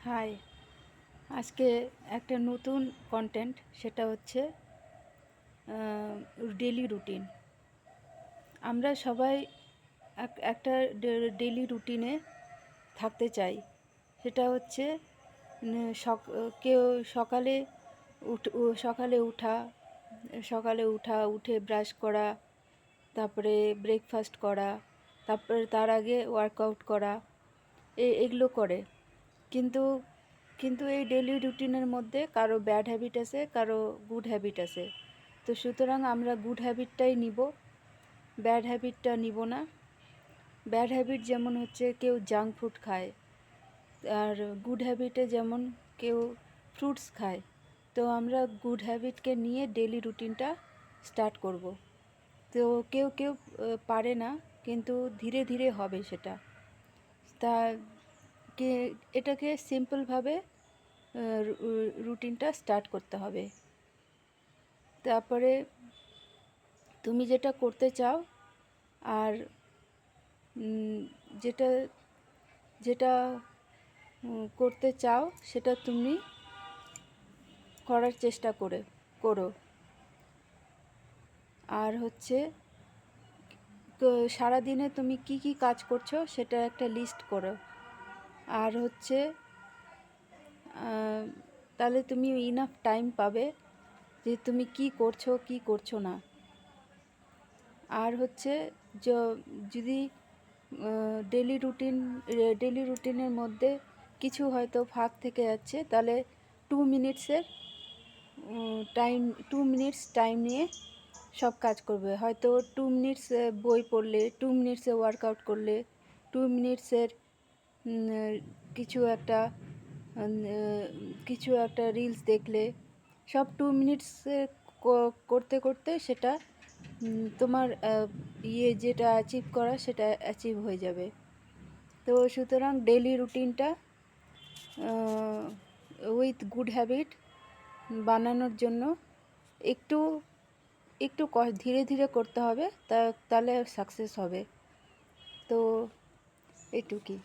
High, আজকে একটা নতুন কন্টেন্ট, সেটা হচ্ছে ডেলি রুটিন। আমরা সবাই একটা ডেলি রুটিনে থাকতে চাই। সেটা হচ্ছে কেউ সকালে উঠে ব্রাশ করা, তারপরে ব্রেকফাস্ট করা, তারপরে তার আগে ওয়ার্কআউট করা, এগুলো করে। কিন্তু কিন্তু এই ডেলি রুটিনের মধ্যে কারো ব্যাড হ্যাবিট আছে, কারো গুড হ্যাবিট আছে। তো সুতরাং আমরা গুড হ্যাবিটটাই নিব, ব্যাড হ্যাবিটটা নিব না। ব্যাড হ্যাবিট যেমন হচ্ছে কেউ জাঙ্ক ফুড খায়, আর গুড হ্যাবিটে যেমন কেউ ফ্রুটস খায়। তো আমরা গুড হ্যাবিটকে নিয়ে ডেলি রুটিনটা স্টার্ট করব। তো কেউ কেউ পারে না, কিন্তু ধীরে ধীরে হবে সেটা। তা এটাকে সিম্পলভাবে রুটিনটা স্টার্ট করতে হবে। তারপরে তুমি যেটা করতে চাও, আর যেটা যেটা করতে চাও সেটা তুমি করার চেষ্টা করো। আর হচ্ছে সারাদিনে তুমি কি কি কাজ করছো সেটা একটা লিস্ট করো। আর হচ্ছে তাহলে তুমি ইনাফ টাইম পাবে যে তুমি কি করছো না। আর হচ্ছে যদি ডেলি রুটিনের মধ্যে কিছু হয়তো ফাঁক থেকে যাচ্ছে, তাহলে 2 মিনিটস টাইম নিয়ে সব কাজ করবে। হয়তো 2 মিনিটস বই পড়লে, 2 মিনিটসে ওয়ার্কআউট করলে, 2 মিনিটসের কিছু একটা রিলস দেখলে, সব 2 মিনিটসে করতে করতে সেটা তোমার যেটা অ্যাচিভ করা সেটা অ্যাচিভ হয়ে যাবে। তো সুতরাং ডেলি রুটিনটা উইথ গুড হ্যাবিট বানানোর জন্য একটু একটু ধীরে ধীরে করতে হবে, তাহলে সাকসেস হবে। তো এইটুকুই।